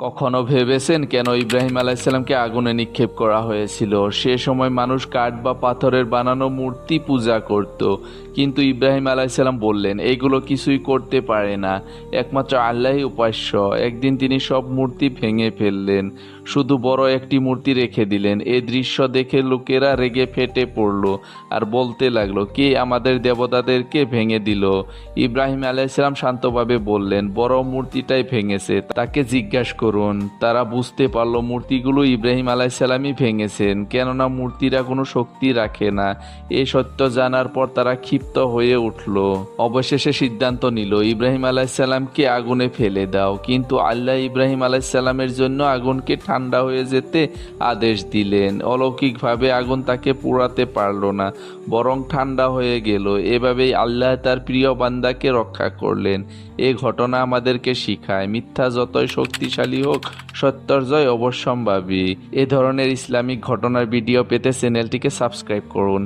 কখনো ভেবেছেন কেন ইব্রাহিম আলাইসাল্লামকে আগুনে নিক্ষেপ করা হয়েছিল? সে সময় মানুষ কাঠ বা পাথরের বানানো মূর্তি পূজা করত, কিন্তু ইব্রাহিম আলাইসাল্লাম বললেন এগুলো কিছুই করতে পারে না, একমাত্র আল্লাহই উপাস্য। একদিন তিনি সব মূর্তি ভেঙে ফেললেন, শুধু বড় একটি মূর্তি রেখে দিলেন। এই দৃশ্য দেখে লোকেরা রেগে ফেটে পড়ল আর বলতে লাগলো, কে আমাদের দেবতাদেরকে ভেঙে দিল? ইব্রাহিম আলাইসাল্লাম শান্তভাবে বললেন, বড় মূর্তিটাই ভেঙেছে, তাকে জিজ্ঞাসা করুন। তারা বুঝতে পারল মূর্তিগুলো ইব্রাহিম আলাইসাল্লামই ভেঙেছেন, কেননা মূর্তিরা কোনো শক্তি রাখে না। এই সত্য জানার পর তারা ক্ষিপ্ত হয়ে উঠল। অবশেষে সিদ্ধান্ত নিল ইব্রাহিম আলাইসাল্লামকে আগুনে ফেলে দাও, কিন্তু আল্লাহ ইব্রাহিম আলাইসাল্লামের জন্য আগুনকে ঠান্ডা হয়ে যেতে আদেশ দিলেন। অলৌকিকভাবে আগুন তাকে পোড়াতে পারল না, বরং ঠান্ডা হয়ে গেল। এভাবেই আল্লাহ তার প্রিয় বান্দাকে রক্ষা করলেন। এ ঘটনা আমাদেরকে শিখায়, মিথ্যা যতই শক্তিশালী হোক, সত্যর জয় অবশ্যম্ভাবী। এ ধরনের ইসলামিক ঘটনার ভিডিও পেতে চ্যানেলটিকে সাবস্ক্রাইব করুন।